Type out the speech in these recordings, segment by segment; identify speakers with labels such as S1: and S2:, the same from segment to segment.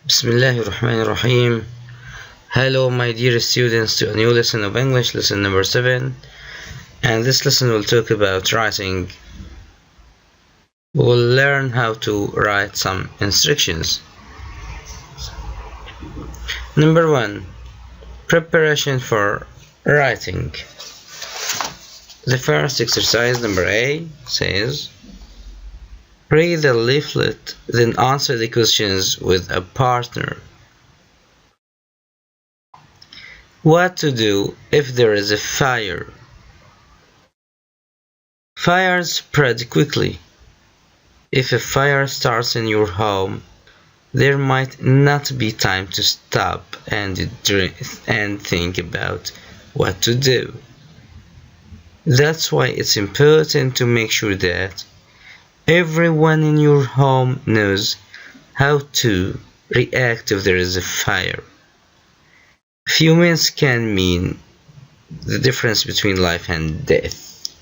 S1: Bismillahirrahmanirrahim. Hello my dear students to a new lesson of English, lesson number 7, and this lesson will talk about writing. We will learn how to write some instructions. Number 1. Preparation for writing. The first exercise, number A, says read the leaflet, then answer the questions with a partner. What to do if there is a fire? Fires spread quickly. If a fire starts in your home, there might not be time to stop and think about what to do. That's why it's important to make sure that everyone in your home knows how to react if there is a fire. A few minutes can mean the difference between life and death.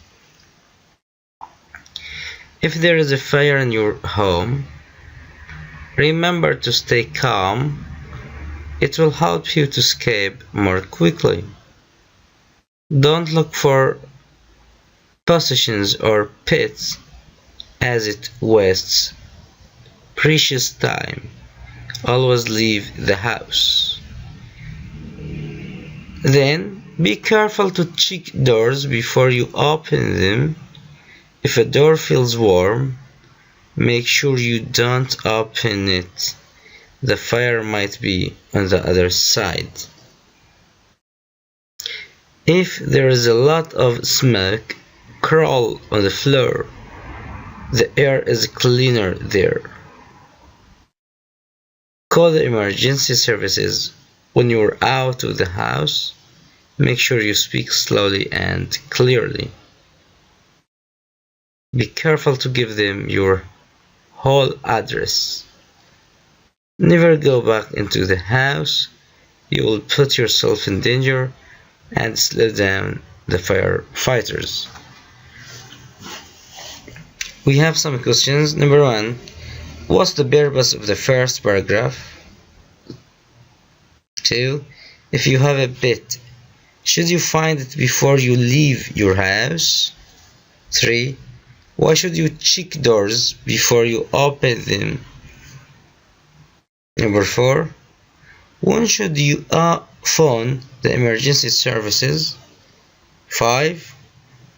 S1: If there is a fire in your home, remember to stay calm. It will help you to escape more quickly. Don't look for possessions or pets, as it wastes precious time. Always leave the house. Then be careful to check doors before you open them. If a door feels warm, make sure you don't open it. The fire might be on the other side. If there is a lot of smoke, crawl on the floor. The air is cleaner there. Call the emergency services when you're out of the house. Make sure you speak slowly and clearly. Be careful to give them your whole address. Never go back into the house. You will put yourself in danger and slow down the firefighters. We have some questions. Number 1. What's the purpose of the first paragraph? 2. If you have a pet, should you find it before you leave your house? 3. Why should you check doors before you open them? Number 4. When should you phone the emergency services? 5.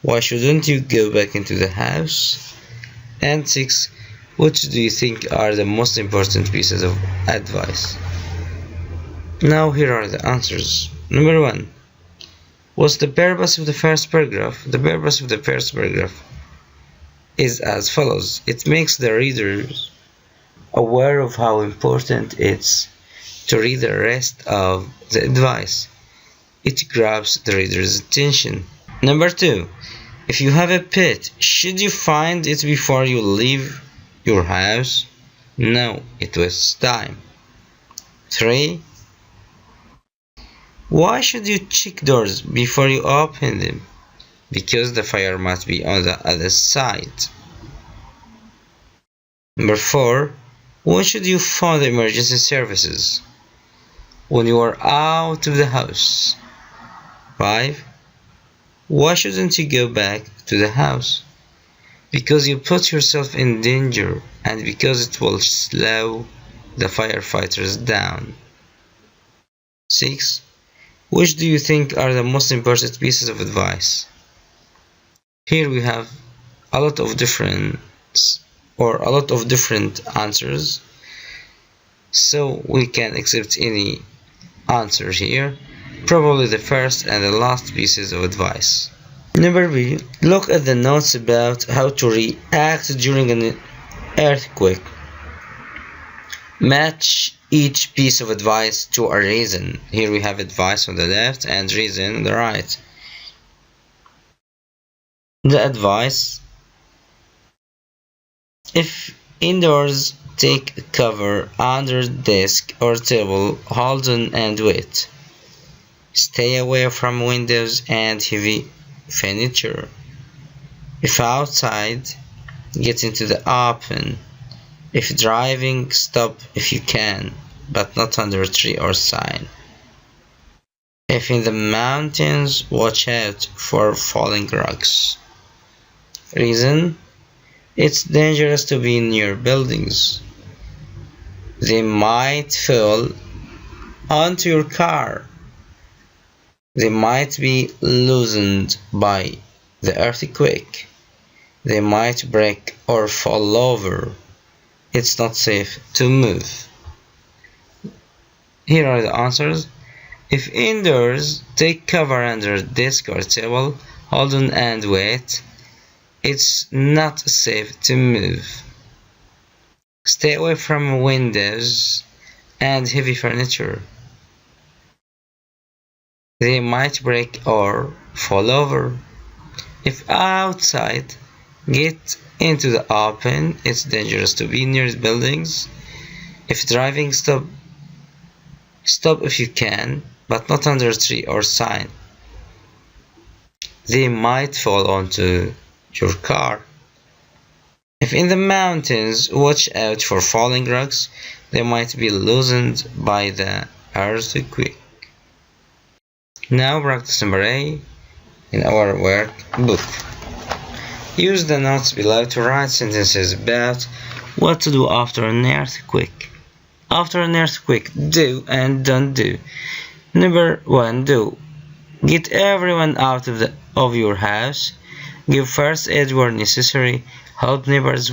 S1: Why shouldn't you go back into the house? And 6. Which do you think are the most important pieces of advice? Now here are the answers. Number 1. What's the purpose of the first paragraph? The purpose of the first paragraph is as follows. It makes the readers aware of how important it's to read the rest of the advice. It grabs the reader's attention. Number 2. If you have a pet, should you find it before you leave your house? No, it wastes time. 3. Why should you check doors before you open them? Because the fire might be on the other side. Number 4. When should you phone the emergency services? When you are out of the house. 5. Why shouldn't you go back to the house? Because you put yourself in danger and because it will slow the firefighters down. 6. Which do you think are the most important pieces of advice? Here we have a lot of different answers, so we can accept any answer here. Probably the first and the last pieces of advice. Number B. Look at the notes about how to react during an earthquake. Match each piece of advice to a reason. Here we have advice on the left and reason on the right. The advice: if indoors, take cover under desk or table, hold on and wait. Stay away from windows and heavy furniture. If outside, get into the open. If driving, stop if you can. but not under a tree or sign. If in the mountains, watch out for falling rocks. Reason: it's dangerous to be near buildings. They might fall onto your car. They might be loosened by the earthquake. They might break or fall over. It's not safe to move. Here are the answers. If indoors, take cover under a desk or table, hold on and wait. It's not safe to move. Stay away from windows and heavy furniture. They might break or fall over. If outside, get into the open. It's dangerous to be near buildings. If driving, stop if you can, but not under a tree or sign. They might fall onto your car. If in the mountains, watch out for falling rocks. They might be loosened by the earthquake. Now practice number A in our workbook. Use the notes below to write sentences about what to do after an earthquake. After an earthquake, do and don't do. Number 1, do. Get everyone out of your house. Give first aid where necessary. Help neighbors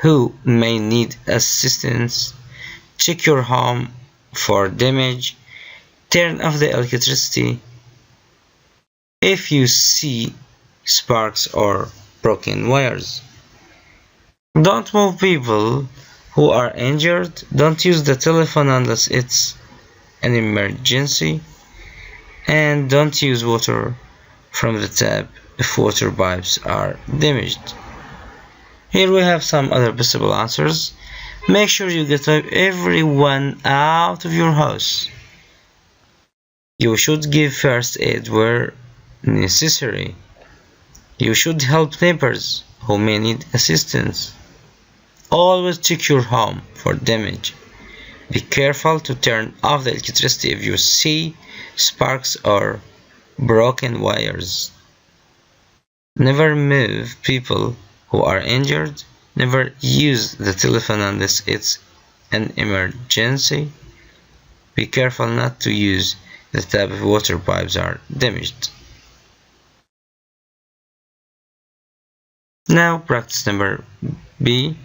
S1: who may need assistance. Check your home for damage. Turn off the electricity if you see sparks or broken wires. Don't move people who are injured. Don't use the telephone unless it's an emergency. And don't use water from the tap if water pipes are damaged. Here we have some other possible answers. Make sure you get everyone out of your house. You should give first aid where necessary. You should help neighbors who may need assistance. Always check your home for damage. Be careful to turn off the electricity if you see sparks or broken wires. Never move people who are injured. Never use the telephone unless it's an emergency. Be careful not to use the tap if water pipes are damaged. Now practice number B.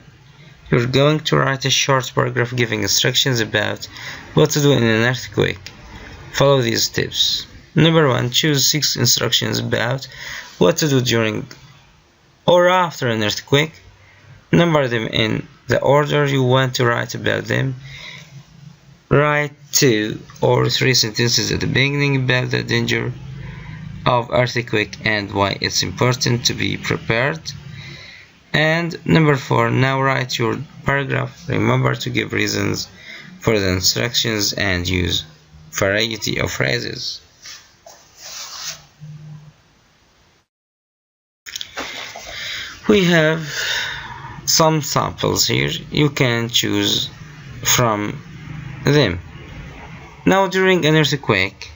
S1: You're going to write a short paragraph giving instructions about what to do in an earthquake. Follow these tips. Number 1. Choose 6 instructions about what to do during or after an earthquake. Number them in the order you want to write about them. Write 2 or 3 sentences at the beginning about the danger of earthquake and why it's important to be prepared. And number 4, now write your paragraph. Remember to give reasons for the instructions and use variety of phrases. We have some samples here. You can choose from them. Now during an earthquake,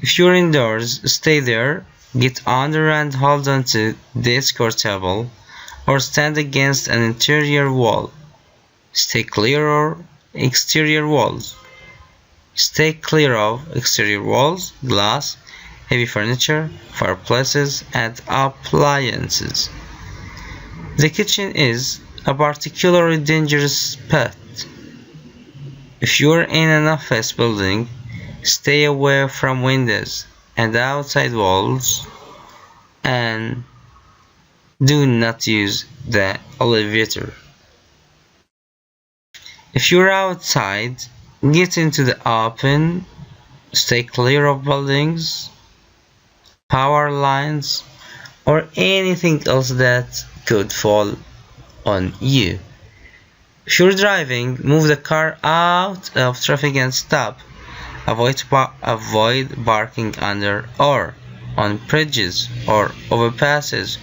S1: if you're indoors, stay there, get under and hold on to desk or table, or stand against an interior wall. Stay clear of exterior walls. Stay clear of exterior walls, glass, heavy furniture, fireplaces, and appliances. The kitchen is a particularly dangerous spot. If you're in an office building, stay away from windows and outside walls, and do not use the elevator. If you're outside, get into the open, stay clear of buildings, power lines, or anything else that could fall on you. If you're driving, move the car out of traffic and stop. Avoid parking under or on bridges or overpasses.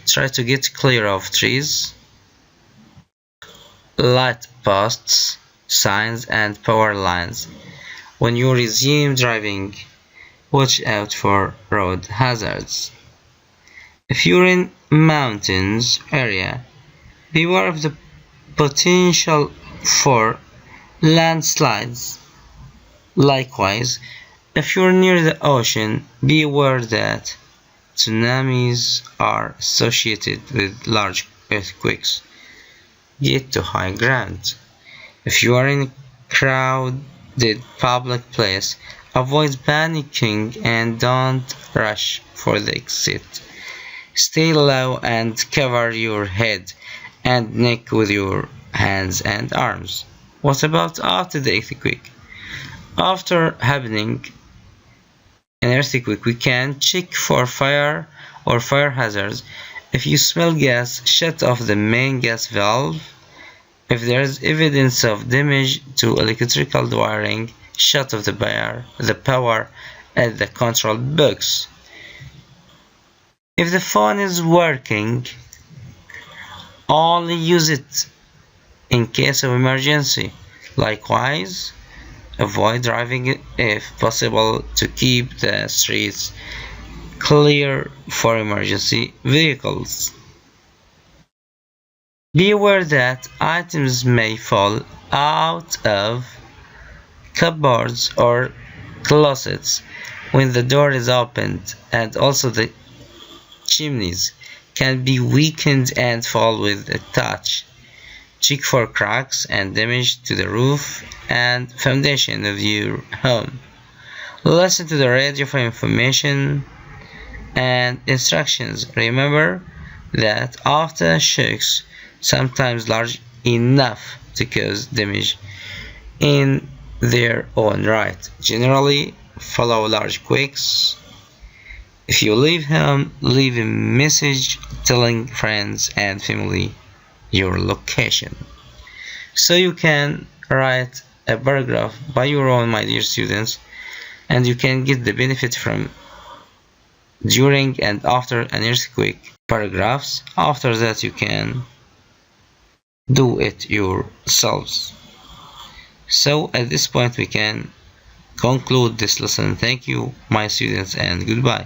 S1: Try to get clear of trees, light posts, signs and power lines. When you resume driving, watch out for road hazards. If you're in mountains area, beware of the potential for landslides. Likewise, if you're near the ocean, be aware that tsunamis are associated with large earthquakes. Get to high ground. If you are in a crowded public place, avoid panicking and don't rush for the exit. Stay low and cover your head and neck with your hands and arms. What about after the earthquake? After happening an earthquake, we can check for fire or fire hazards. If you smell gas, shut off the main gas valve. If there is evidence of damage to electrical wiring, shut off the power at the control box. If the phone is working, only use it in case of emergency. Likewise, avoid driving if possible to keep the streets clear for emergency vehicles. Be aware that items may fall out of cupboards or closets when the door is opened, and also the chimneys can be weakened and fall with a touch. Check for cracks and damage to the roof and foundation of your home. Listen to the radio for information and instructions. Remember that aftershocks, sometimes large enough to cause damage in their own right, generally follow large quakes. If you leave home, leave a message telling friends and family your location. So you can write a paragraph by your own, my dear students, and you can get the benefit from during and after an earthquake paragraphs. After that, you can do it yourselves. So at this point, we can conclude this lesson. Thank you, my students, and goodbye.